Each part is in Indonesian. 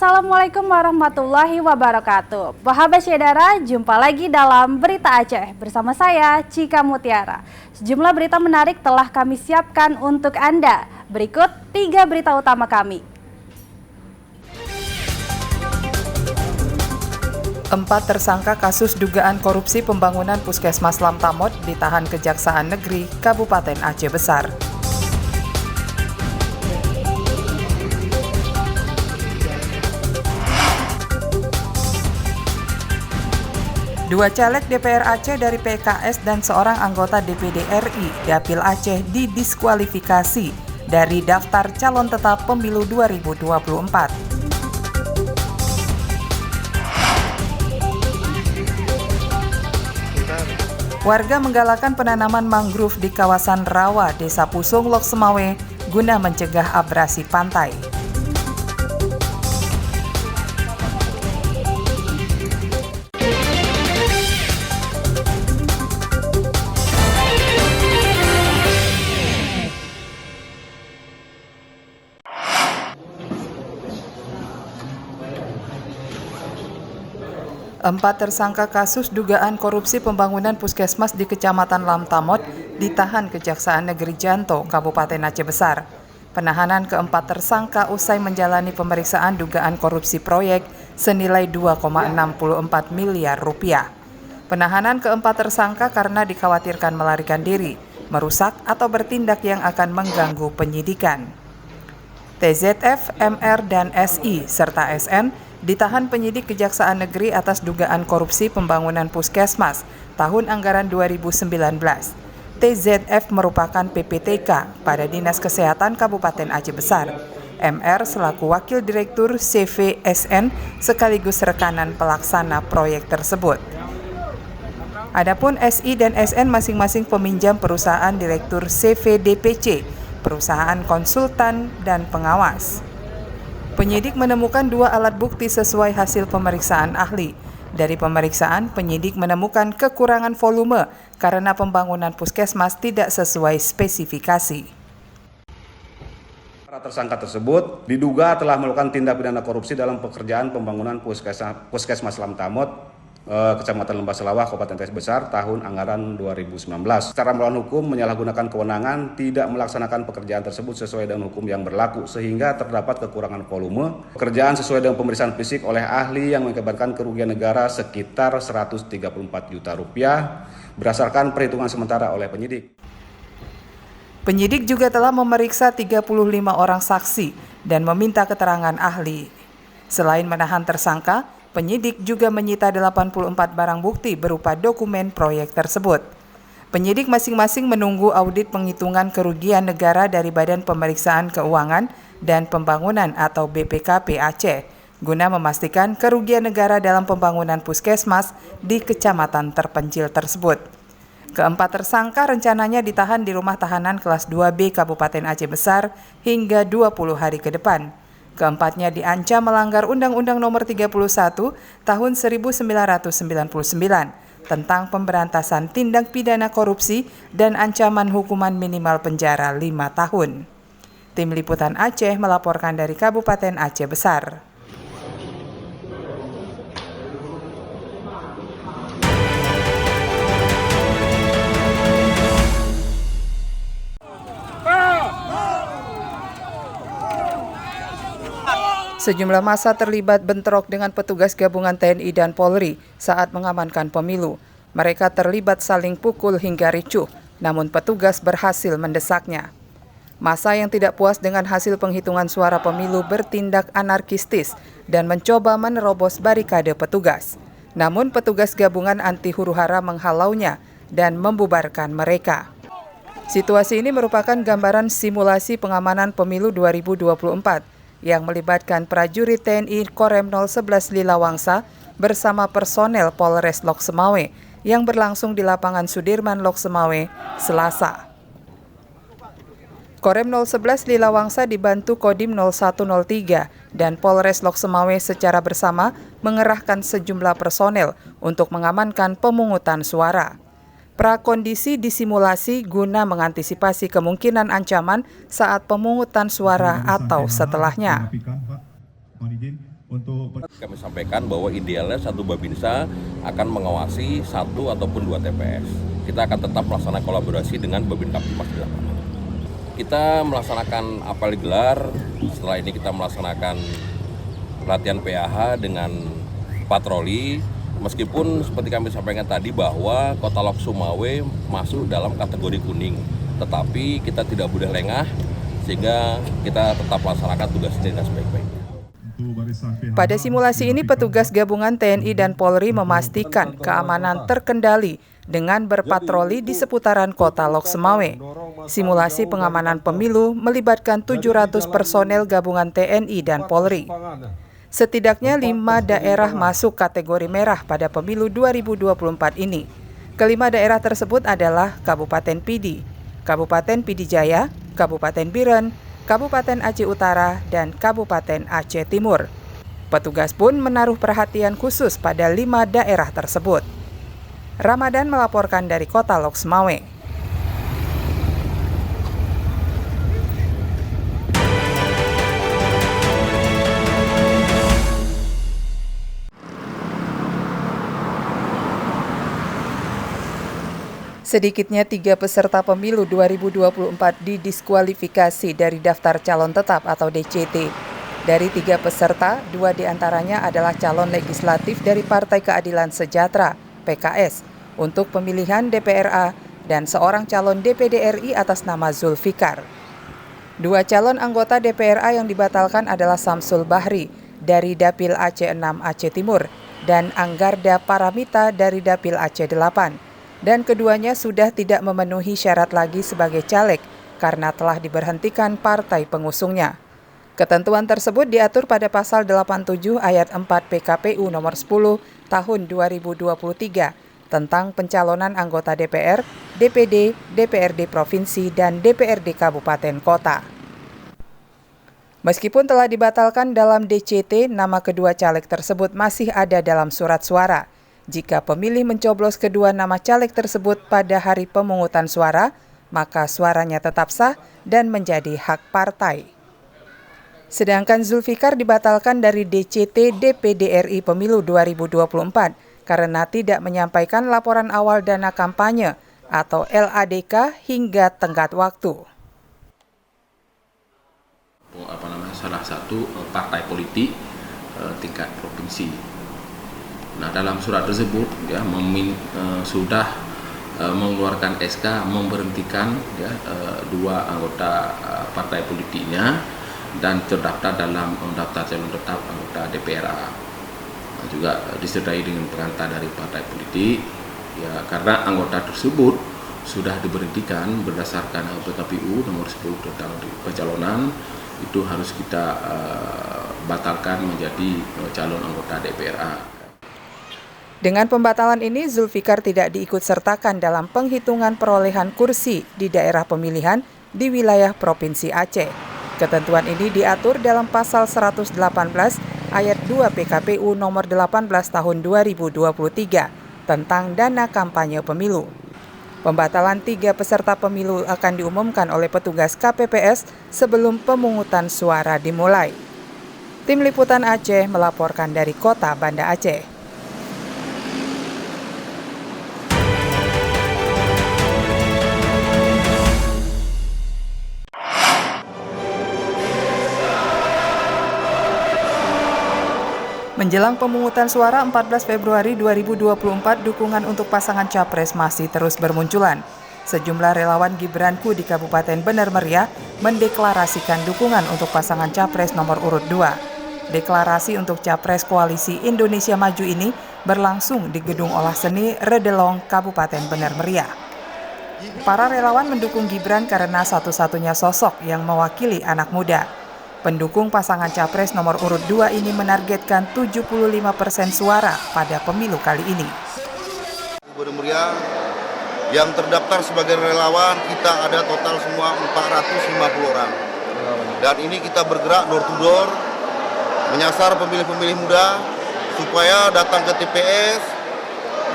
Assalamualaikum warahmatullahi wabarakatuh. Bahagia saudara, jumpa lagi dalam Berita Aceh bersama saya Cika Mutiara. Sejumlah berita menarik telah kami siapkan untuk Anda. Berikut 3 berita utama kami. 4 tersangka kasus dugaan korupsi pembangunan Puskesmas Lamtamot ditahan Kejaksaan Negeri Kabupaten Aceh Besar. Dua caleg DPR Aceh dari PKS dan seorang anggota DPD RI Dapil Aceh didiskualifikasi dari daftar calon tetap pemilu 2024. Warga menggalakkan penanaman mangrove di kawasan rawa Desa Pusung, Lok Semawe guna mencegah abrasi pantai. Empat tersangka kasus dugaan korupsi pembangunan puskesmas di Kecamatan Lamtamot ditahan Kejaksaan Negeri Janto, Kabupaten Aceh Besar. Penahanan keempat tersangka usai menjalani pemeriksaan dugaan korupsi proyek senilai 2,64 miliar rupiah. Penahanan keempat tersangka karena dikhawatirkan melarikan diri, merusak atau bertindak yang akan mengganggu penyidikan. TZF, MR, dan SI serta SN ditahan penyidik Kejaksaan Negeri atas dugaan korupsi pembangunan puskesmas tahun anggaran 2019. TZF merupakan PPTK pada Dinas Kesehatan Kabupaten Aceh Besar. MR selaku Wakil Direktur CVSN sekaligus rekanan pelaksana proyek tersebut. Adapun SI dan SN masing-masing peminjam perusahaan Direktur CVDPC, perusahaan konsultan dan pengawas. Penyidik menemukan 2 alat bukti sesuai hasil pemeriksaan ahli. Dari pemeriksaan, penyidik menemukan kekurangan volume karena pembangunan puskesmas tidak sesuai spesifikasi. Para tersangka tersebut diduga telah melakukan tindak pidana korupsi dalam pekerjaan pembangunan Puskesmas Lamtamot, Kecamatan Lembah Selawah, Kabupaten Aceh Besar tahun anggaran 2019. Secara melawan hukum menyalahgunakan kewenangan tidak melaksanakan pekerjaan tersebut sesuai dengan hukum yang berlaku sehingga terdapat kekurangan volume pekerjaan sesuai dengan pemeriksaan fisik oleh ahli yang mengakibatkan kerugian negara sekitar 134 juta rupiah berdasarkan perhitungan sementara oleh penyidik. Penyidik juga telah memeriksa 35 orang saksi dan meminta keterangan ahli. Selain menahan tersangka, penyidik juga menyita 84 barang bukti berupa dokumen proyek tersebut. Penyidik masing-masing menunggu audit penghitungan kerugian negara dari Badan Pemeriksaan Keuangan dan Pembangunan atau BPKP Aceh, guna memastikan kerugian negara dalam pembangunan puskesmas di kecamatan terpencil tersebut. Keempat tersangka rencananya ditahan di Rumah Tahanan Kelas 2B Kabupaten Aceh Besar hingga 20 hari ke depan. Keempatnya diancam melanggar Undang-Undang Nomor 31 Tahun 1999 tentang pemberantasan tindak pidana korupsi dan ancaman hukuman minimal penjara 5 tahun. Tim Liputan Aceh melaporkan dari Kabupaten Aceh Besar. Sejumlah massa terlibat bentrok dengan petugas gabungan TNI dan Polri saat mengamankan pemilu. Mereka terlibat saling pukul hingga ricuh, namun petugas berhasil mendesaknya. Massa yang tidak puas dengan hasil penghitungan suara pemilu bertindak anarkistis dan mencoba menerobos barikade petugas. Namun petugas gabungan anti huru-hara menghalaunya dan membubarkan mereka. Situasi ini merupakan gambaran simulasi pengamanan pemilu 2024. Yang melibatkan prajurit TNI Korem 011 Lilawangsa bersama personel Polres Lok Semawe yang berlangsung di lapangan Sudirman Lok Semawe, Selasa. Korem 011 Lilawangsa dibantu Kodim 0103 dan Polres Lok Semawe secara bersama mengerahkan sejumlah personel untuk mengamankan pemungutan suara. Prakondisi disimulasi guna mengantisipasi kemungkinan ancaman saat pemungutan suara atau setelahnya. Kami sampaikan bahwa idealnya satu Babinsa akan mengawasi 1 ataupun 2 TPS. Kita akan tetap melaksanakan kolaborasi dengan Babin Kaptimas di lapangan. Kita melaksanakan apel gelar, setelah ini kita melaksanakan latihan PAH dengan patroli. Meskipun seperti kami sampaikan tadi bahwa Kota Lok Sumawe masuk dalam kategori kuning, tetapi kita tidak boleh lengah sehingga kita tetap melaksanakan tugas dengan sebaik-baiknya. Pada simulasi ini petugas gabungan TNI dan Polri memastikan keamanan terkendali dengan berpatroli di seputaran Kota Lok Sumawe. Simulasi pengamanan pemilu melibatkan 700 personel gabungan TNI dan Polri. Setidaknya 5 daerah masuk kategori merah pada pemilu 2024 ini. Kelima daerah tersebut adalah Kabupaten Pidi, Kabupaten Pidi Jaya, Kabupaten Biren, Kabupaten Aceh Utara, dan Kabupaten Aceh Timur. Petugas pun menaruh perhatian khusus pada 5 daerah tersebut. Ramadan melaporkan dari Kota Lok Sumawe. Sedikitnya 3 peserta pemilu 2024 didiskualifikasi dari daftar calon tetap atau DCT. Dari 3 peserta, 2 diantaranya adalah calon legislatif dari Partai Keadilan Sejahtera, PKS, untuk pemilihan DPRA dan seorang calon DPD RI atas nama Zulfikar. 2 calon anggota DPRA yang dibatalkan adalah Samsul Bahri dari Dapil Aceh 6 Aceh Timur dan Anggarda Paramita dari Dapil Aceh 8. Dan keduanya sudah tidak memenuhi syarat lagi sebagai caleg karena telah diberhentikan partai pengusungnya. Ketentuan tersebut diatur pada pasal 87 ayat 4 PKPU nomor 10 tahun 2023 tentang pencalonan anggota DPR, DPD, DPRD Provinsi, dan DPRD Kabupaten Kota. Meskipun telah dibatalkan dalam DCT, nama kedua caleg tersebut masih ada dalam surat suara. Jika pemilih mencoblos kedua nama caleg tersebut pada hari pemungutan suara, maka suaranya tetap sah dan menjadi hak partai. Sedangkan Zulfikar dibatalkan dari DCT DPD RI Pemilu 2024 karena tidak menyampaikan laporan awal dana kampanye atau LADK hingga tenggat waktu. Salah satu partai politik tingkat provinsi. Nah, dalam surat tersebut sudah mengeluarkan SK memberhentikan 2 anggota partai politiknya dan terdaftar dalam daftar calon tetap anggota DPRA. Juga disertai dengan pengantar dari partai politik karena anggota tersebut sudah diberhentikan berdasarkan PKPU nomor 10 tentang pencalonan, itu harus kita batalkan menjadi calon anggota DPRA. Dengan pembatalan ini, Zulfikar tidak diikutsertakan dalam penghitungan perolehan kursi di daerah pemilihan di wilayah Provinsi Aceh. Ketentuan ini diatur dalam pasal 118 ayat 2 PKPU nomor 18 tahun 2023 tentang dana kampanye pemilu. Pembatalan 3 peserta pemilu akan diumumkan oleh petugas KPPS sebelum pemungutan suara dimulai. Tim Liputan Aceh melaporkan dari Kota Banda Aceh. Menjelang pemungutan suara 14 Februari 2024, dukungan untuk pasangan capres masih terus bermunculan. Sejumlah relawan Gibranku di Kabupaten Bener Meriah mendeklarasikan dukungan untuk pasangan capres nomor urut 2. Deklarasi untuk capres koalisi Indonesia Maju ini berlangsung di Gedung Olah Seni Redelong, Kabupaten Bener Meriah. Para relawan mendukung Gibran karena satu-satunya sosok yang mewakili anak muda. Pendukung pasangan capres nomor urut 2 ini menargetkan 75% suara pada pemilu kali ini. Bener Meriah yang terdaftar sebagai relawan kita ada total semua 450 orang. Dan ini kita bergerak door to door menyasar pemilih-pemilih muda supaya datang ke TPS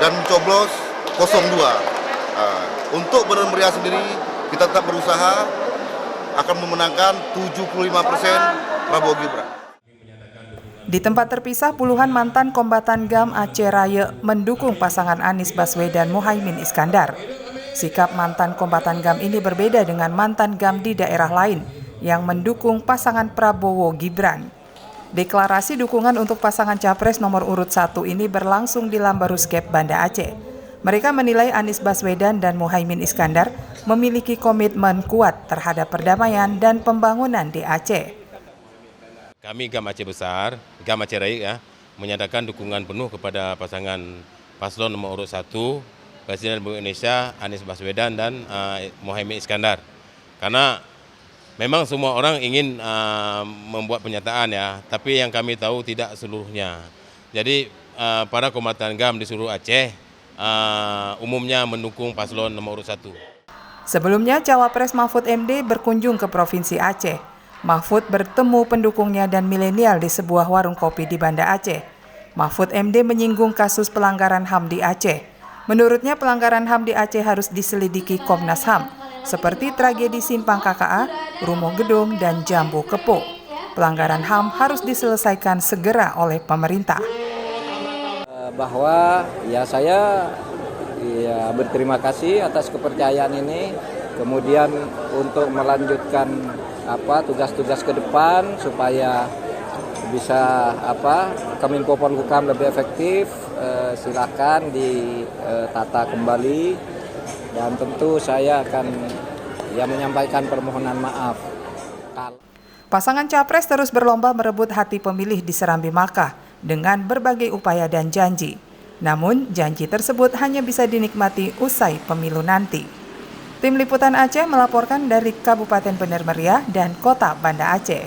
dan mencoblos 02. Untuk Bener Meriah sendiri kita tetap berusaha akan memenangkan 75% Prabowo Gibran. Di tempat terpisah, puluhan mantan kombatan GAM Aceh Raya mendukung pasangan Anies Baswedan Muhaimin Iskandar. Sikap mantan kombatan GAM ini berbeda dengan mantan GAM di daerah lain yang mendukung pasangan Prabowo Gibran. Deklarasi dukungan untuk pasangan Capres nomor urut 1 ini berlangsung di Lambaruskep, Banda Aceh. Mereka menilai Anies Baswedan dan Muhaimin Iskandar memiliki komitmen kuat terhadap perdamaian dan pembangunan di Aceh. Kami GAM Aceh Besar, GAM Aceh Raya ya, menyatakan dukungan penuh kepada pasangan paslon nomor urut 1, Presiden Republik Indonesia Anies Baswedan dan Muhaimin Iskandar. Karena memang semua orang ingin membuat pernyataan ya, tapi yang kami tahu tidak seluruhnya. Jadi para kombatan GAM di seluruh Aceh umumnya mendukung paslon nomor urut 1. Sebelumnya, Cawapres Mahfud MD berkunjung ke Provinsi Aceh. Mahfud bertemu pendukungnya dan milenial di sebuah warung kopi di Banda Aceh. Mahfud MD menyinggung kasus pelanggaran HAM di Aceh. Menurutnya pelanggaran HAM di Aceh harus diselidiki Komnas HAM, seperti tragedi Simpang KKA, Rumo Gedung, dan Jambu Kepo. Pelanggaran HAM harus diselesaikan segera oleh pemerintah. Bahwa ya saya berterima kasih atas kepercayaan ini, kemudian untuk melanjutkan tugas-tugas ke depan supaya bisa Kominfo Polhukam lebih efektif, silakan ditata kembali, dan tentu saya akan menyampaikan permohonan maaf. Pasangan Capres terus berlomba merebut hati pemilih di Serambi Makkah dengan berbagai upaya dan janji. Namun janji tersebut hanya bisa dinikmati usai pemilu nanti. Tim Liputan Aceh melaporkan dari Kabupaten Bener Meriah dan Kota Banda Aceh.